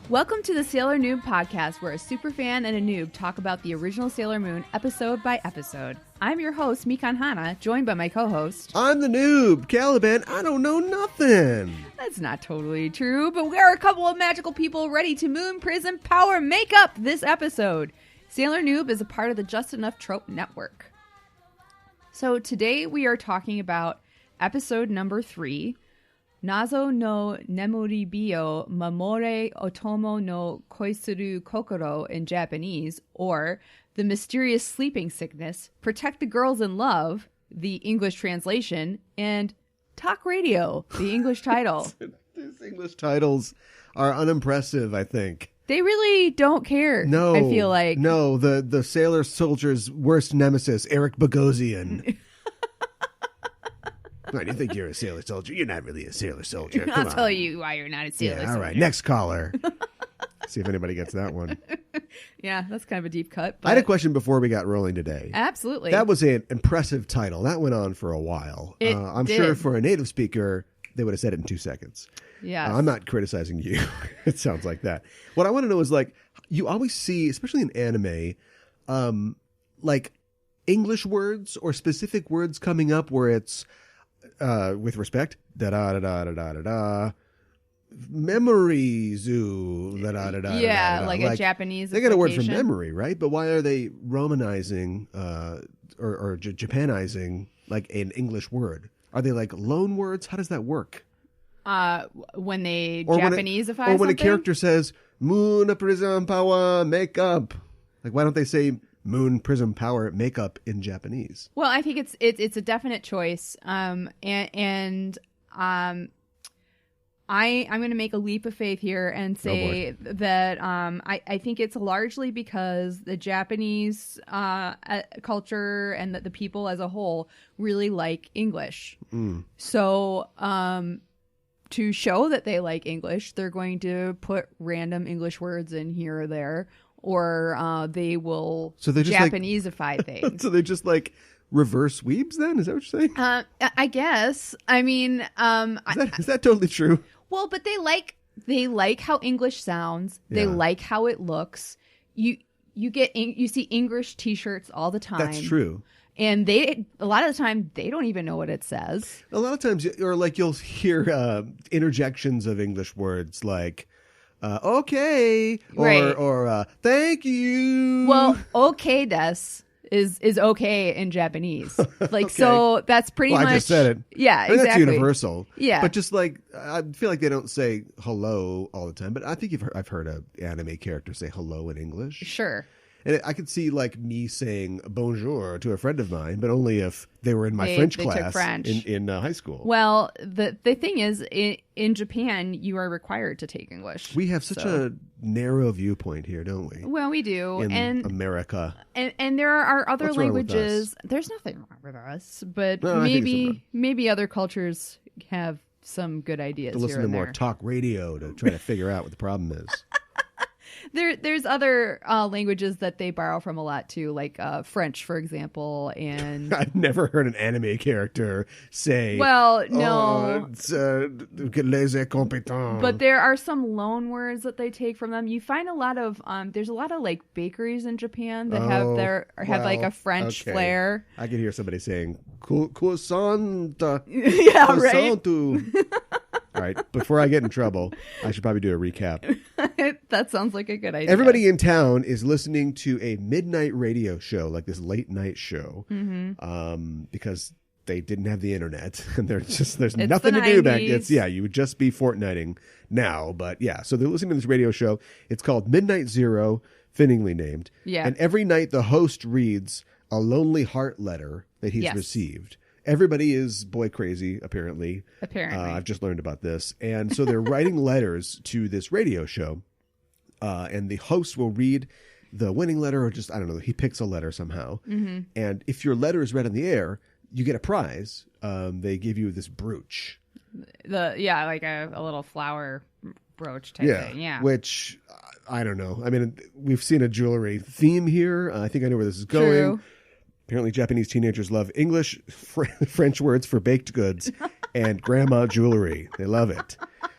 Welcome to the Sailor Noob podcast, where a superfan and a noob talk about the original Sailor Moon episode by episode. I'm your host, Mikan Hana, joined by my co-host. I'm the noob, Caliban. I don't know nothing. That's not totally true, but we are a couple of magical people ready to moon prism power make up this episode. Sailor Noob is a part of the Just Enough Trope Network. So today we are talking about episode number 3, Nazo no Nemuribio Mamore Otomo no Koisuru Kokoro in Japanese, or The Mysterious Sleeping Sickness, Protect the Girls in Love, the English translation, and Talk Radio, the English title. These English titles are unimpressive, I think. They really don't care, No. I feel like. No, the sailor soldier's worst nemesis, Eric Bogosian. Why do you think you're a sailor soldier? You're not really a sailor soldier. Come I'll on. tell you why you're not a sailor soldier. All right, next caller. See if anybody gets that one. Yeah, that's kind of a deep cut. I had a question before we got rolling today. Absolutely. That was an impressive title. That went on for a while. I'm sure for a native speaker, they would have said it in 2 seconds. Yeah. I'm not criticizing you. It sounds like that. What I want to know is, like, you always see, especially in anime, like English words or specific words coming up where it's with respect, da da da da da da da, memory zoo, da da da da. Yeah, da, da. like a Japanese. They got a word for application. memory, right? But why are they Romanizing or Japanizing like an English word? Are they like loan words? How does that work? When they Or Japaneseify when when a something? character says moon prism power makeup, like why don't they say moon prism power makeup in Japanese? Well, I think it's a definite choice. I'm going to make a leap of faith here and say that I think it's largely because the Japanese culture and the people as a whole really like English. So to show that they like English, they're going to put random English words in here or there, or they will Japaneseify things. So they just like reverse weebs then? Is that what you're saying? I guess. I mean, Is that totally true? well, but they like how English sounds. They Yeah. like how it looks. You see English T-shirts all the time. That's true. And a lot of the time they don't even know what it says. A lot of times, or like you'll hear interjections of English words like okay, Right. or thank you. Well, okay des is okay in Japanese. Like, so that's pretty much. I just said it. Yeah, I mean, exactly. That's universal. Yeah. But just like, I feel like they don't say hello all the time, but I think I've heard an anime character say hello in English. Sure. And I could see like me saying bonjour to a friend of mine, but only if they were in my French they took class French. in high school. Well, the thing is, in Japan, you are required to take English. We have such a narrow viewpoint here, don't we? Well, we do. In America. And there are other What's wrong with languages. There's nothing wrong with us, but No, I think it's maybe other cultures have some good ideas To listen here to and more there. talk radio to try to figure out what the problem is. There's other languages that they borrow from a lot too, like French, for example, and I've never heard an anime character say, well, no. Oh, it's les incompetents. But there are some loan words that they take from them. You find a lot of there's a lot of like bakeries in Japan that have like a French flair. I could hear somebody saying croissant. Yeah, right. All right, before I get in trouble, I should probably do a recap. That sounds like a good idea. Everybody in town is listening to a midnight radio show, like this late night show, because they didn't have the internet and there's nothing to do back. You would just be Fortniting now, but yeah. So they're listening to this radio show. It's called Midnight Zero, fittingly named. Yeah. And every night the host reads a lonely heart letter that he's received. Everybody is boy crazy, apparently. I've just learned about this. And so they're writing letters to this radio show. And the host will read the winning letter, or just, I don't know, he picks a letter somehow. Mm-hmm. And if your letter is read on the air, you get a prize. They give you this brooch. Like a little flower brooch type thing. Yeah. Which, I don't know. I mean, we've seen a jewelry theme here. I think I know where this is going. True. Apparently, Japanese teenagers love English, French words for baked goods, and grandma jewelry. They love it.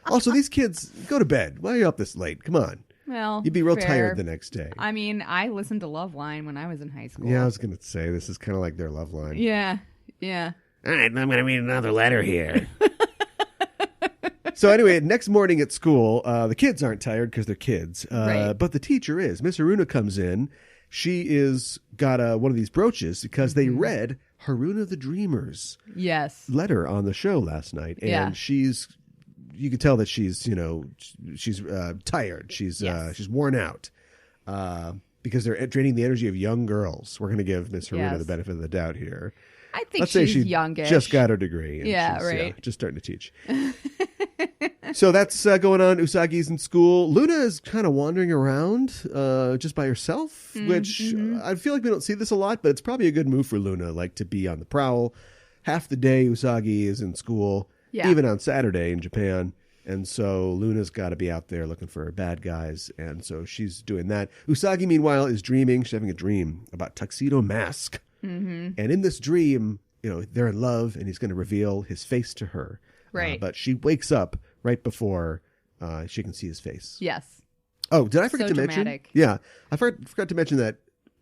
Also, these kids, go to bed. Why are you up this late? Come on. Well, you'd be real tired the next day. I mean, I listened to Loveline when I was in high school. Yeah, I was going to say, this is kind of like their Loveline. Yeah, yeah. All right, I'm going to read another letter here. So anyway, next morning at school, the kids aren't tired because they're kids. Right. But the teacher is. Miss Haruna comes in. She is got one of these brooches because they read Haruna the Dreamer's letter on the show last night. And you can tell that she's tired. She's worn out because they're draining the energy of young girls. We're going to give Miss Haruna the benefit of the doubt here. I think she's youngish. Just got her degree. And right. Just starting to teach. So that's going on. Usagi's in school. Luna is kind of wandering around just by herself, which I feel like we don't see this a lot, but it's probably a good move for Luna, like to be on the prowl. Half the day Usagi is in school, even on Saturday in Japan. And so Luna's got to be out there looking for bad guys. And so she's doing that. Usagi, meanwhile, is dreaming. She's having a dream about Tuxedo Mask. Mm-hmm. And in this dream, they're in love and he's going to reveal his face to her. Right. But she wakes up right before she can see his face. Yes. Oh, did I forget to mention? Dramatic. Yeah. I forgot to mention that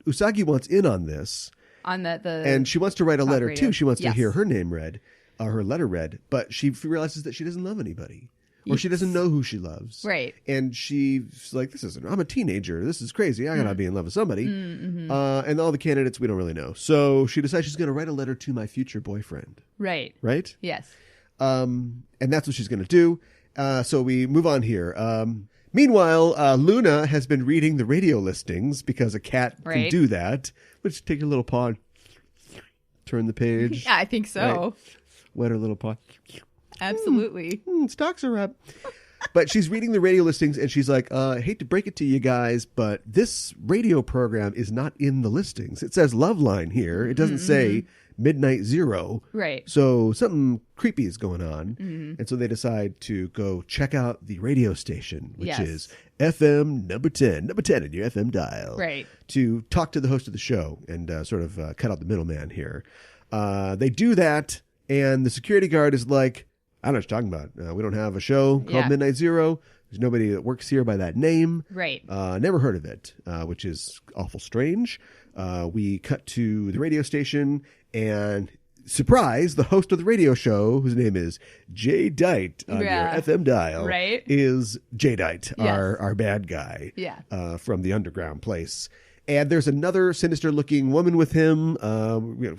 Usagi wants in on this. On the and she wants to write a letter radio. too. She wants to hear her name read, her letter read. But she realizes that she doesn't love anybody. Or she doesn't know who she loves. Right. And she's like, I'm a teenager. This is crazy. I gotta be in love with somebody. Mm-hmm. And all the candidates we don't really know. So she decides she's going to write a letter to my future boyfriend. Right. Right? Yes. And that's what she's going to do. So we move on here. Meanwhile, Luna has been reading the radio listings because a cat can do that. Let's take your little paw and turn the page. Yeah, I think so. Right? Wet her little paw. Absolutely. Stocks are up. But she's reading the radio listings and she's like, I hate to break it to you guys, but this radio program is not in the listings. It says Loveline here. It doesn't say Midnight Zero. Right. So something creepy is going on. Mm-hmm. And so they decide to go check out the radio station, which is FM number 10 in your FM dial. Right. To talk to the host of the show and sort of cut out the middleman here. They do that and the security guard is like, I don't know what you're talking about. We don't have a show called Midnight Zero. There's nobody that works here by that name. Right. Never heard of it, which is awful strange. We cut to the radio station and surprise, the host of the radio show, whose name is J-Dite on your FM dial, is J-Dite, our bad guy from the underground place. And there's another sinister-looking woman with him.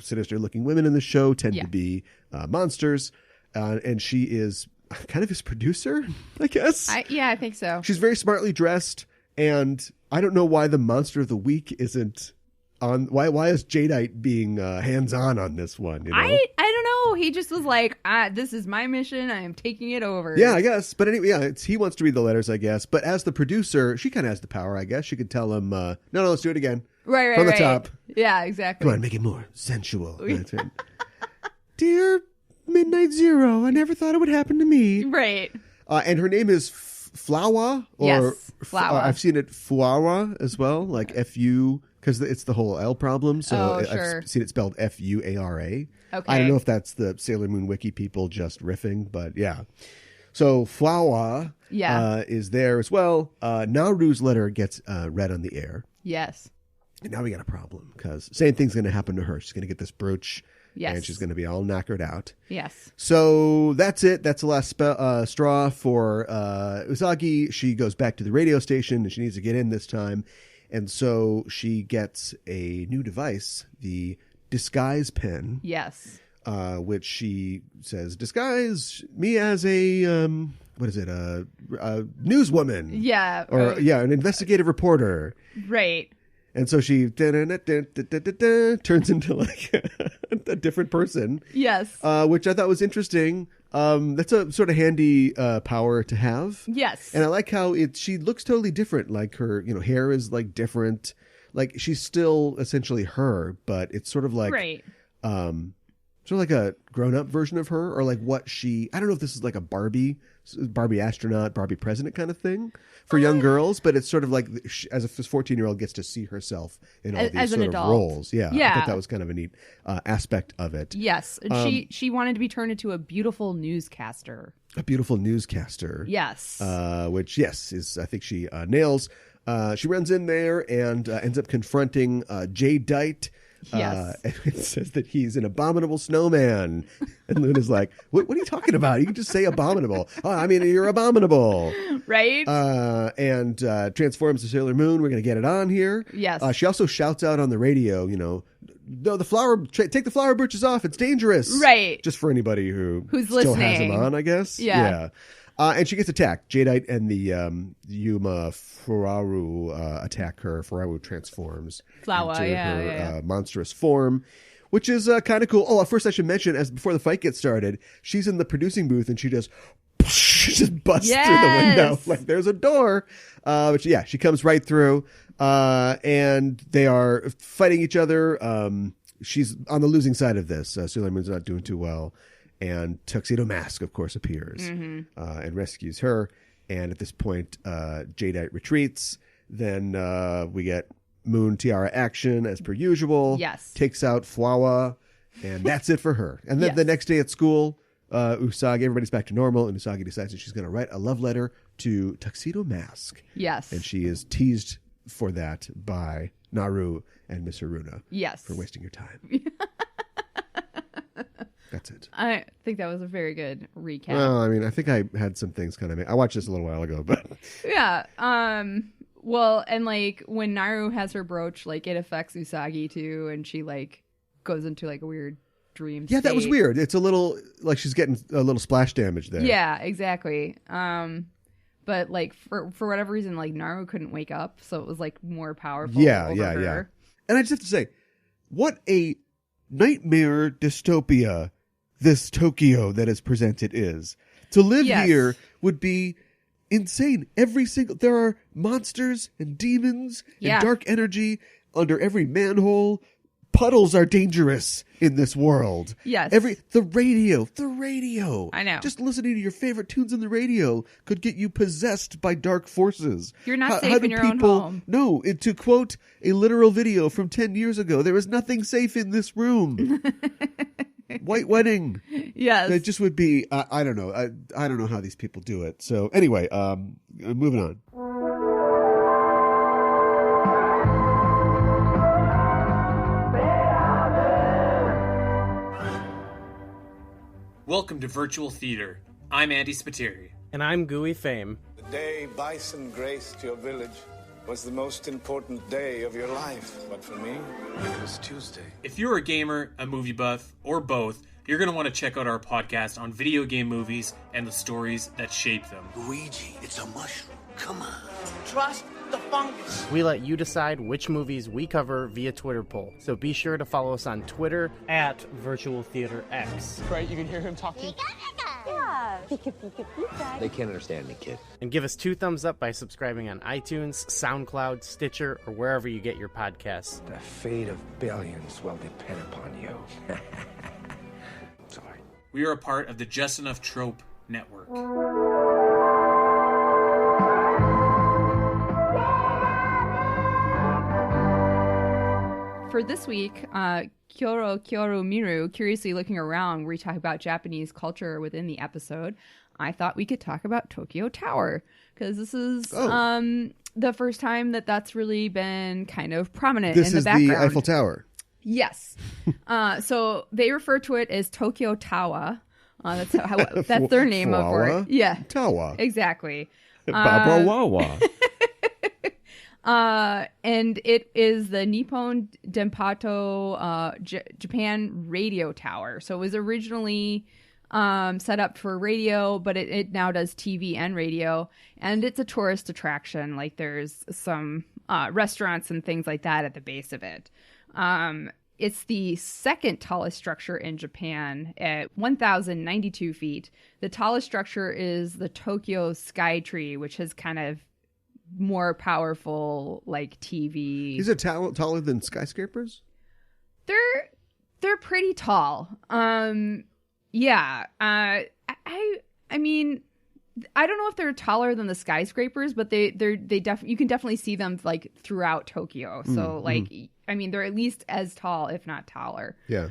Sinister-looking women in the show tend to be monsters. And she is kind of his producer, I guess. I think so. She's very smartly dressed, and I don't know why the monster of the week isn't on. Why is J-Dite being hands-on on this one? I don't know. He just was like, this is my mission. I am taking it over. Yeah, I guess. But anyway, he wants to read the letters, I guess. But as the producer, she kind of has the power, I guess. She could tell him, no, let's do it again. Right. From the top. Yeah, exactly. Come on, make it more sensual. That's right. Dear Midnight Zero, I never thought it would happen to me. Right. And her name is Flower. Flower. I've seen it Fuara as well, like F-U, because it's the whole L problem. So I've seen it spelled F-U-A-R-A. Okay. I don't know if that's the Sailor Moon Wiki people just riffing, but yeah. So Flower is there as well. Naru's letter gets read on the air. Yes. And now we got a problem because same thing's going to happen to her. She's going to get this brooch. Yes. And she's going to be all knackered out. Yes. So that's it. That's the last straw for Usagi. She goes back to the radio station and she needs to get in this time. And so she gets a new device, the disguise pen. Yes. Which she says, disguise me as a, what is it? A newswoman. Yeah. Or, an investigative reporter. Right. And so she turns into like a different person. Yes. Which I thought was interesting. That's a sort of handy power to have. Yes. And I like how she looks totally different. Like her, hair is like different. Like she's still essentially her, but it's sort of like So like a grown-up version of her, or like what she... I don't know if this is like a Barbie astronaut, Barbie president kind of thing for young girls, but it's sort of like as a 14-year-old gets to see herself in all these sort of roles. Yeah. I thought that was kind of a neat aspect of it. Yes. And she wanted to be turned into a beautiful newscaster. A beautiful newscaster. Yes. Which, yes, is I think she nails. She runs in there and ends up confronting J-Dite. Yes. And it says that he's an abominable snowman. And Luna's like, what are you talking about? You can just say abominable. Oh, I mean, you're abominable. Right? And transforms to Sailor Moon. We're going to get it on here. Yes. She also shouts out on the radio, no, take the flower birches off. It's dangerous. Right. Just for anybody who's still listening. has them on, I guess. Yeah. And she gets attacked. J-Dite and the Yuma Furaru attack her. Furaru transforms into her monstrous form, which is kind of cool. Oh, first I should mention, before the fight gets started, she's in the producing booth and she just busts through the window. Like there's a door. But yeah, she comes right through. And they are fighting each other. She's on the losing side of this. Sailor Moon's not doing too well. And Tuxedo Mask, of course, appears and rescues her. And at this point, J-Dite retreats. Then we get Moon Tiara action as per usual. Yes. Takes out Fwawa. And that's it for her. And then the next day at school, Usagi, everybody's back to normal. And Usagi decides that she's going to write a love letter to Tuxedo Mask. Yes. And she is teased for that by Naru and Miss Haruna. Yes. For wasting your time. That's it. I think that was a very good recap. Well, I mean, I think I had some things kind of... I watched this a little while ago, but... Yeah. Well, and like when Naru has her brooch, like it affects Usagi too, and she like goes into like a weird dream state. That was weird. It's a little... Like she's getting a little splash damage there. Yeah, exactly. But like for whatever reason, like Naru couldn't wake up, so it was like more powerful over her. And I just have to say, what a nightmare dystopia this Tokyo that is presented is. To live here would be insane. There are monsters and demons and dark energy under every manhole. Puddles are dangerous in this world. Yes. The radio. I know. Just listening to your favorite tunes on the radio could get you possessed by dark forces. You're not safe in your own home. No, to quote a literal video from 10 years ago, there is nothing safe in this room. White wedding. Yes. It just would be, I don't know. I don't know how these people do it. So anyway, moving on. Welcome to Virtual Theater. I'm Andy Spiteri. And I'm Gooey Fame. The day Bison graced your village was the most important day of your life. But for me, it was Tuesday. If you're a gamer, a movie buff, or both, you're going to want to check out our podcast on video game movies and the stories that shape them. Luigi, it's a mushroom. Come on. Trust the fungus. We let you decide which movies we cover via Twitter poll. So be sure to follow us on Twitter at Virtual Theater X. Right, you can hear him talking. Yeah. Pika, pika, pika. They can't understand me, kid. And give us 2 thumbs up by subscribing on iTunes, SoundCloud, Stitcher, or wherever you get your podcasts. The fate of billions will depend upon you. Sorry. We are a part of the Just Enough Trope Network. For this week, Kyoro Miru, Curiously Looking Around, where we talk about Japanese culture within the episode, I thought we could talk about Tokyo Tower, because this is the first time that's really been kind of prominent in the background. This is the Eiffel Tower. Yes. So they refer to it as Tokyo Tower. That's their name for it. Yeah. Tower. Exactly. Baba Wawa. And it is the Nippon Denpato Japan radio tower. So it was originally set up for radio, but it now does TV and radio. And it's a tourist attraction. Like there's some restaurants and things like that at the base of it. It's the second tallest structure in Japan at 1,092 feet. The tallest structure is the Tokyo Sky Tree, which has kind of more powerful like TV. Is it taller than skyscrapers? They're They're pretty tall. Yeah. I mean, I don't know if they're taller than the skyscrapers, but you can definitely see them like throughout Tokyo. So like, I mean, they're at least as tall, if not taller. Yeah.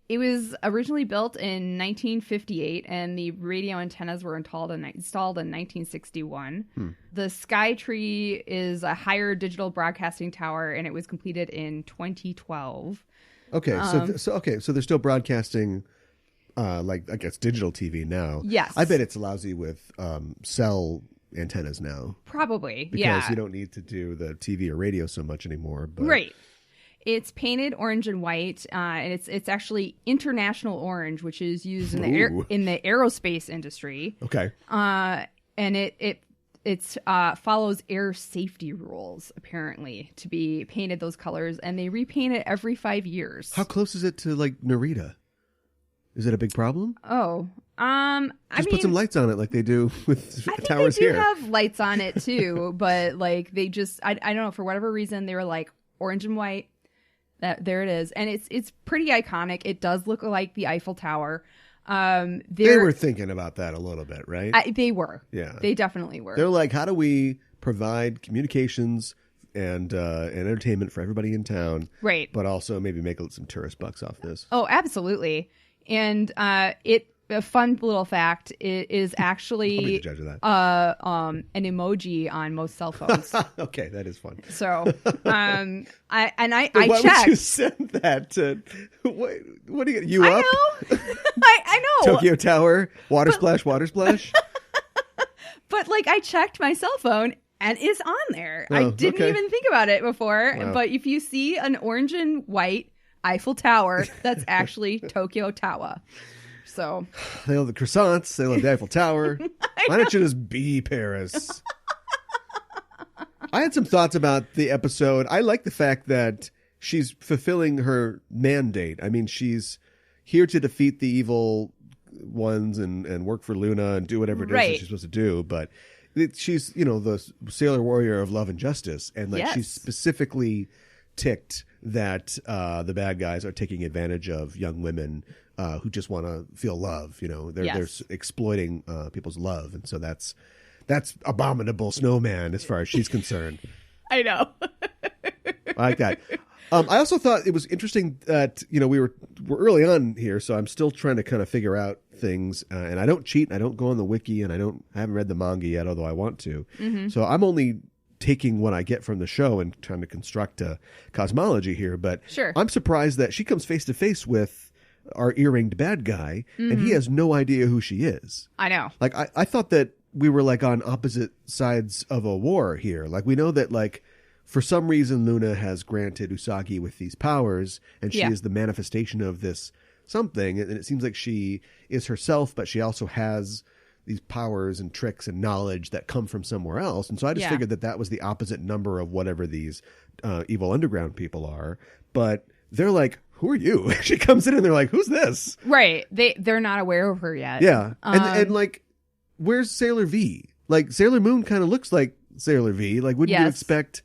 It was originally built in 1958, and the radio antennas were installed in 1961. The Skytree is a higher digital broadcasting tower, and it was completed in 2012. Okay, so they're still broadcasting, like I guess digital TV now. Yes, I bet it's lousy with cell antennas now. Probably, because you don't need to do the TV or radio so much anymore. But... Right. It's painted orange and white, and it's actually international orange, which is used in the aerospace industry. Okay. And it follows air safety rules, apparently, to be painted those colors, and they repaint it every 5 years. How close is it to like Narita? Is it a big problem? Oh, Just put some lights on it like they do with towers here. They do have lights on it too, but like they just I don't know, for whatever reason they were like orange and white. There it is, and it's pretty iconic. It does look like the Eiffel Tower. They were thinking about that a little bit, right? They were. Yeah, they definitely were. They're like, how do we provide communications and entertainment for everybody in town, right? But also maybe make some tourist bucks off this. Oh, absolutely. And a fun little fact, it is actually I'll be the judge of that. An emoji on most cell phones. Okay, that is fun. So, I why checked. Would you send that to? What do you up? Know. I know. Tokyo Tower, water splash. But like, I checked my cell phone and it's on there. I didn't even think about it before. Wow. But if you see an orange and white Eiffel Tower, that's actually Tokyo Tower. So they love the croissants. They love the Eiffel Tower. Why don't you just be Paris? I had some thoughts about the episode. I like the fact that she's fulfilling her mandate. I mean, she's here to defeat the evil ones and work for Luna and do whatever it is that she's supposed to do. But she's, the sailor warrior of love and justice. And like she's specifically ticked that the bad guys are taking advantage of young women who just want to feel love. They're exploiting people's love, and so that's abominable snowman as far as she's concerned. I know. I like that. I also thought it was interesting that we're early on here, so I'm still trying to kind of figure out things. And I don't cheat. I don't go on the wiki, and I haven't read the manga yet, although I want to. Mm-hmm. So I'm only taking what I get from the show and trying to construct a cosmology here. But I'm surprised that she comes face to face with our earringed bad guy, and he has no idea who she is. I know. Like, I thought that we were like on opposite sides of a war here. Like, we know that like for some reason Luna has granted Usagi with these powers, and she is the manifestation of this something. And it seems like she is herself, but she also has these powers and tricks and knowledge that come from somewhere else. And so I just figured that was the opposite number of whatever these evil underground people are. But they're like, who are you? She comes in and they're like, who's this? Right. They're not aware of her yet. Yeah. And like, where's Sailor V? Like, Sailor Moon kind of looks like Sailor V. Like, wouldn't you expect...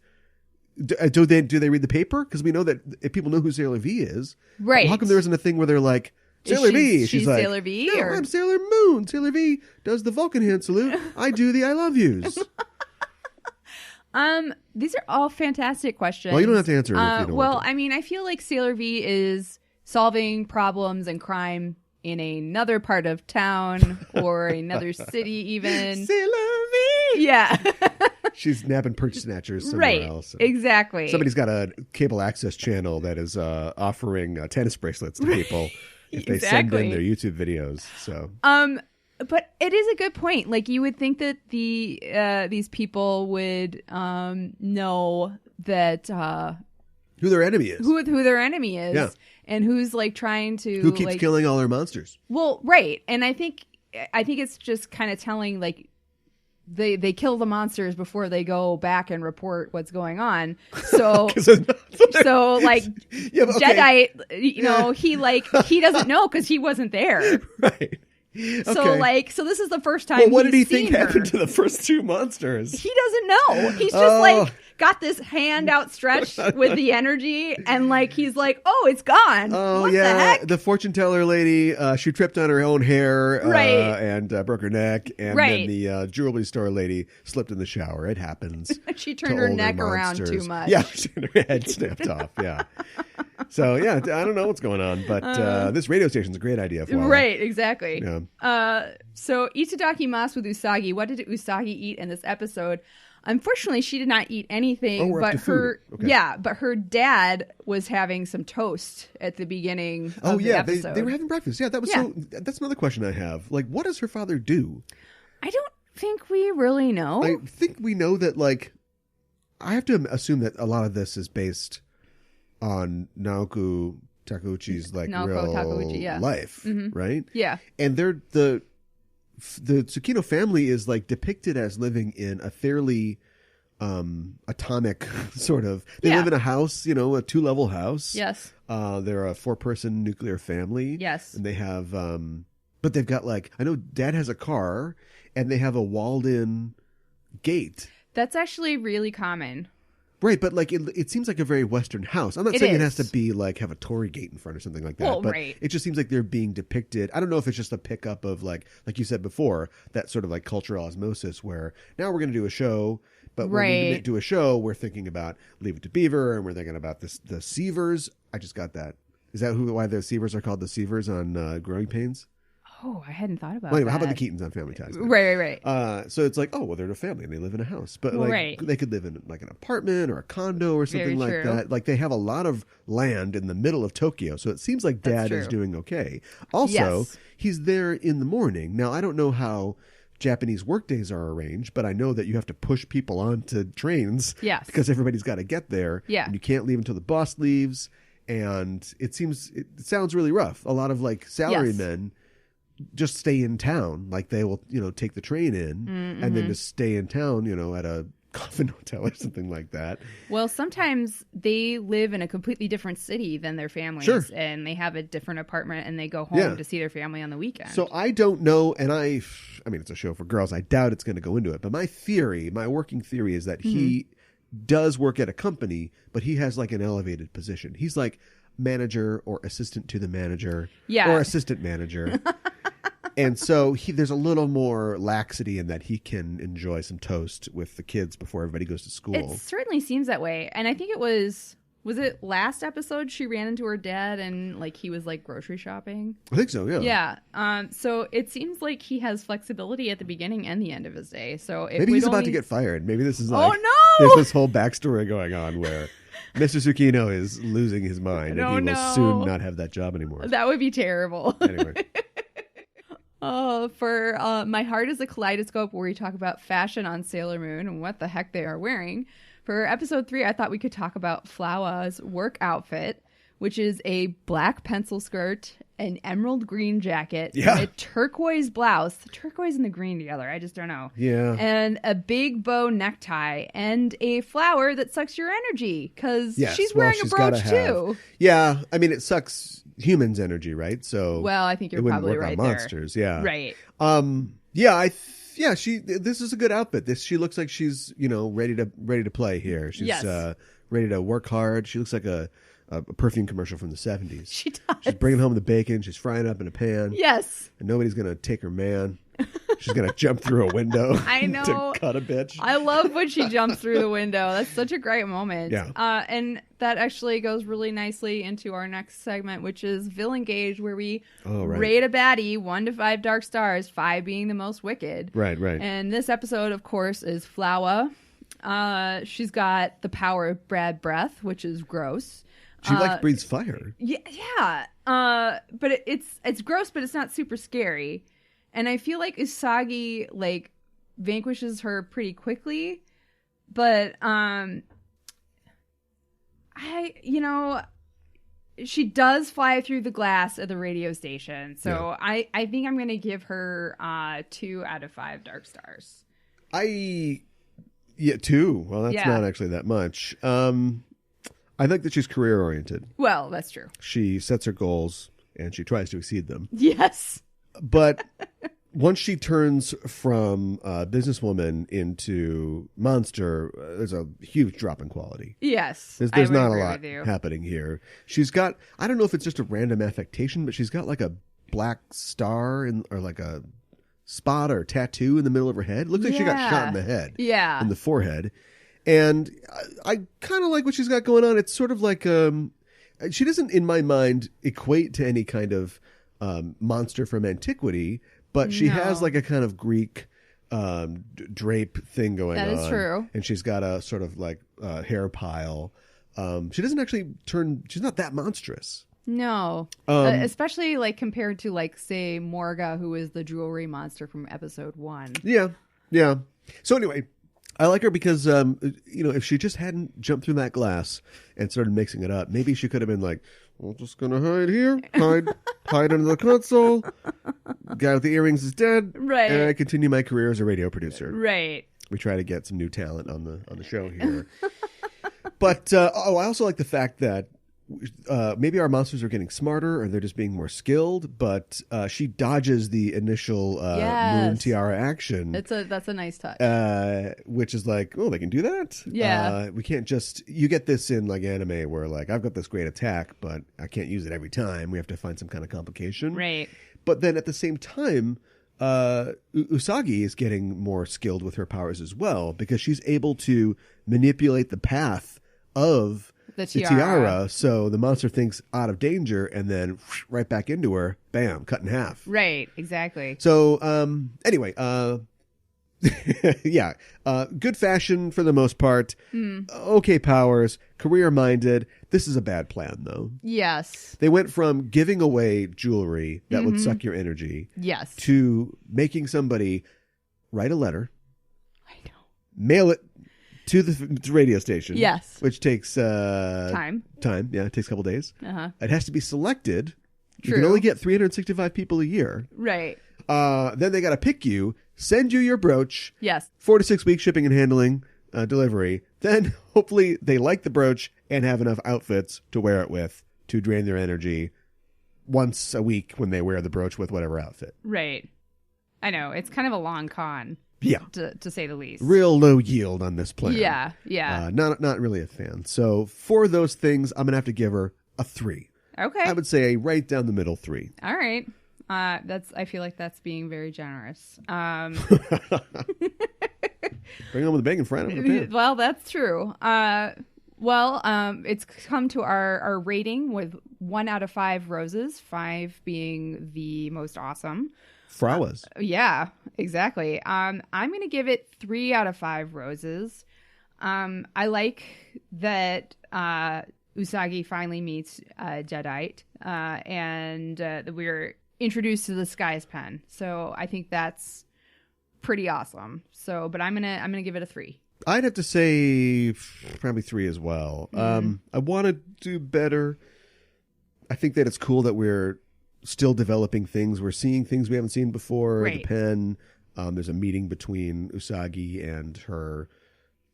Do they read the paper? Because we know that if people know who Sailor V is. Right. Well, how come there isn't a thing where they're like, Sailor V? She's like, Sailor V? No, I'm Sailor Moon. Sailor V does the Vulcan hand salute. I do the I love yous. These are all fantastic questions. Well, you don't have to answer it if you don't want to. I mean, I feel like Sailor V is solving problems and crime in another part of town or another city even. Sailor V! Yeah. She's nabbing purchase snatchers somewhere else. Exactly. Somebody's got a cable access channel that is offering tennis bracelets to people if they send in their YouTube videos. So, but it is a good point. Like, you would think that these people would know that who their enemy is, who their enemy is, and who's like trying to who keeps killing all their monsters. Well, right, and I think it's just kind of telling like. They kill the monsters before they go back and report what's going on. So like J-Dite, he doesn't know because he wasn't there. Right. Okay. So this is the first time. Well, what did he think happened to the first two monsters? He doesn't know. He's just like, got this hand outstretched with the energy, and like he's like, "Oh, it's gone." Oh what yeah, the heck? The fortune teller lady. She tripped on her own hair, right, and broke her neck, and then the jewelry store lady slipped in the shower. It happens. She turned her neck around too much. Yeah, her head snapped off. Yeah. So yeah, I don't know what's going on, but this radio station's a great idea. For right, exactly. Yeah. So Itadaki Mas with Usagi. What did Usagi eat in this episode? Unfortunately, she did not eat anything. But her dad was having some toast at the beginning. Of the episode. They were having breakfast. Yeah, that was that's another question I have. Like, what does her father do? I don't think we really know. I think we know that. Like, I have to assume that a lot of this is based on Naoko Takeuchi's real life, right? Yeah, and they're the Tsukino family is like depicted as living in a fairly atomic sort of. They live in a house, a 2-level house. Yes, they're a 4-person nuclear family. Yes, and they have, but they've got I know Dad has a car, and they have a walled-in gate. That's actually really common. Right, but it seems like a very Western house. I'm not saying it has to be have a torii gate in front or something like that. But it just seems like they're being depicted. I don't know if it's just a pickup of like you said before, that sort of cultural osmosis where now we're going to do a show, but when we do a show, we're thinking about Leave It to Beaver, and we're thinking about the Seavers. I just got that. Is that why the Seavers are called the Seavers on Growing Pains? Oh, I hadn't thought about that. Anyway, that. How about the Keatons on Family Ties? Right. So it's like, they're a family and they live in a house. But they could live in an apartment or a condo or something like that. Like they have a lot of land in the middle of Tokyo. So it seems like Dad is doing okay. Also, he's there in the morning. Now, I don't know how Japanese work days are arranged, but I know that you have to push people onto trains because everybody's got to get there. Yeah. And you can't leave until the boss leaves. And it sounds really rough. A lot of salarymen just stay in town. They will, take the train in and then just stay in town, at a coffin hotel or something like that. Well, sometimes they live in a completely different city than their families, and they have a different apartment, and they go home to see their family on the weekend. So I don't know, and I mean, it's a show for girls. I doubt it's going to go into it, but my working theory is that he does work at a company, but he has an elevated position. He's manager or assistant to the manager or assistant manager. And so there's a little more laxity in that he can enjoy some toast with the kids before everybody goes to school. It certainly seems that way. And I think it was it last episode she ran into her dad and he was grocery shopping? I think so, yeah. Yeah. So it seems like he has flexibility at the beginning and the end of his day. So maybe he's about to get fired. Maybe this is oh, no! There's this whole backstory going on where Mr. Tsukino is losing his mind and he will soon not have that job anymore. That would be terrible. Anyway. For My Heart is a Kaleidoscope, where we talk about fashion on Sailor Moon and what the heck they are wearing. For episode 3, I thought we could talk about Flawa's work outfit, which is a black pencil skirt, an emerald green jacket, and a turquoise blouse. The turquoise and the green together, I just don't know. Yeah. And a big bow necktie and a flower that sucks your energy because she's wearing a brooch too. Yeah, I mean, it sucks humans' energy, right? So I think you're probably right on monsters, there. Right. This is a good outfit. She looks like she's, ready to play here. She's ready to work hard. She looks like a perfume commercial from the 70s. She does. She's bringing home the bacon. She's frying up in a pan. Yes. And nobody's going to take her man. She's going to jump through a window. I know. To cut a bitch. I love when she jumps through the window. That's such a great moment. Yeah. And that actually goes really nicely into our next segment, which is Villain Gauge, where we rate a baddie 1 to 5 dark stars, 5 being the most wicked. Right. And this episode, of course, is Flawa. She's got the power of Brad Breath, which is gross. She breathes fire. Yeah. But it's gross, but it's not super scary. And I feel like Usagi vanquishes her pretty quickly, but she does fly through the glass of the radio station. So I think I'm going to give her 2 out of 5 dark stars. 2. Well, that's not actually that much. I think that she's career oriented. Well, that's true. She sets her goals and she tries to exceed them. Yes. But once she turns from businesswoman into monster, there's a huge drop in quality. Yes. There's not a lot happening here. She's got, I don't know if it's just a random affectation, but she's got like a black star or like a spot or tattoo in the middle of her head. It looks like she got shot in the head. Yeah. In the forehead. And I kind of like what she's got going on. It's sort of like, she doesn't, in my mind, equate to any kind of monster from antiquity, but she has like a kind of Greek drape thing going on. That is true. And she's got a sort of like hair pile. She doesn't actually she's not that monstrous. No. Especially like compared to like, say, Morga, who is the jewelry monster from episode 1. Yeah. Yeah. So anyway, I like her because, if she just hadn't jumped through that glass and started mixing it up, maybe she could have been like, I'm just going to hide here, hide under the console. Guy with the earrings is dead. Right. And I continue my career as a radio producer. Right. We try to get some new talent on the show here. But, I also like the fact that maybe our monsters are getting smarter or they're just being more skilled, but she dodges the initial moon tiara action. That's a nice touch. Which is like, oh, they can do that? Yeah. We can't you get this in like anime where like, I've got this great attack, but I can't use it every time. We have to find some kind of complication. Right. But then at the same time, Usagi is getting more skilled with her powers as well because she's able to manipulate the path of the tiara, so the monster thinks out of danger, and then right back into her, bam, cut in half. Right, exactly. So, anyway, yeah, good fashion for the most part. Okay powers, career-minded. This is a bad plan, though. Yes. They went from giving away jewelry that would suck your energy, yes, to making somebody write a letter. I know. Mail it to the radio station. Yes. Which takes time. Yeah, it takes a couple days. Uh-huh. It has to be selected. True. You can only get 365 people a year. Right. Then they got to pick you, send you your brooch. Yes. 4 to 6 weeks shipping and handling, delivery. Then hopefully they like the brooch and have enough outfits to wear it with to drain their energy once a week when they wear the brooch with whatever outfit. Right. I know. It's kind of a long con. Yeah. To say the least. Real low yield on this plan. Yeah, yeah. Not really a fan. So for those things, I'm going to have to give her a 3. Okay. I would say a right down the middle 3. All right. I feel like that's being very generous. Bring on with the bacon fried on the pan. Well, that's true. It's come to our rating with 1 out of 5 roses, 5 being the most awesome. Flowers. Yeah, exactly. I'm going to give it 3 out of 5 roses. I like that Usagi finally meets J-Dite, and we're introduced to the Sky's Pen. So I think that's pretty awesome. So, but I'm gonna give it a 3. I'd have to say probably 3 as well. I want to do better. I think that it's cool that we're still developing things. We're seeing things we haven't seen before. Right. The pen. There's a meeting between Usagi and her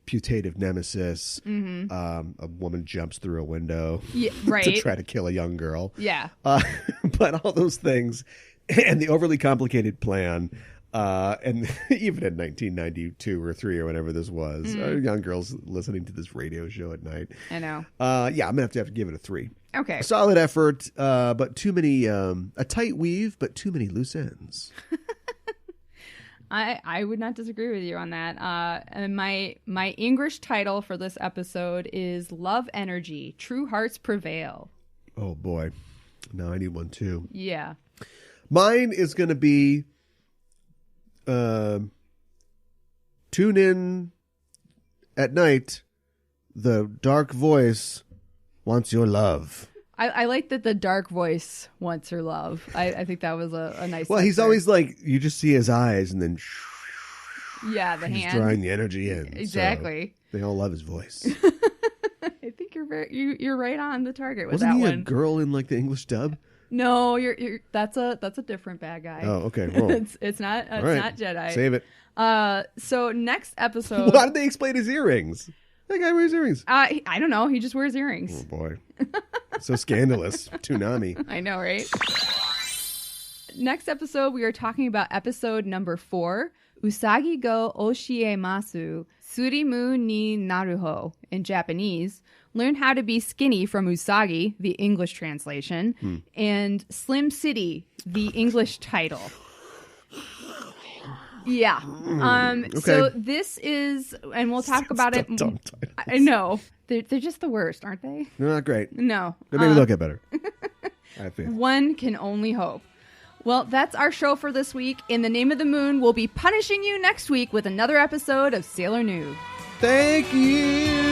putative nemesis. A woman jumps through a window to try to kill a young girl. Yeah. But all those things and the overly complicated plan. And even in 1992 or 3 or whatever this was, young girls listening to this radio show at night. I know. Yeah, I'm going to have to give it a 3. Okay. A solid effort, but too many, a tight weave, but too many loose ends. I would not disagree with you on that. And my English title for this episode is Love Energy, True Hearts Prevail. Oh, boy. No, I need one, too. Yeah. Mine is going to be tune in at night. The dark voice wants your love. I like that the dark voice wants her love. I think that was a nice. Well, he's always like, you just see his eyes and then the he's hand drawing the energy in. Exactly. So they all love his voice. I think you're right on the target with Wasn't that he one. a girl in like the English dub? No, that's a different bad guy. Oh, okay. Well, it's not right. not Jedi. Save it. So next episode. Why did they explain his earrings? That guy wears earrings. I don't know. He just wears earrings. Oh boy, so scandalous. Toonami. I know, right? next episode, we are talking about episode number 4, Usagi go oshiemasu, surimu ni naruho, in Japanese. Learn how to be skinny from Usagi, the English translation, and Slim City, the English title. Yeah. Okay. So this is, and we'll talk about it. I know. They're just the worst, aren't they? They're not great. No. They maybe they'll get better. I think. One can only hope. Well, that's our show for this week. In the name of the moon, we'll be punishing you next week with another episode of Sailor Noob. Thank you.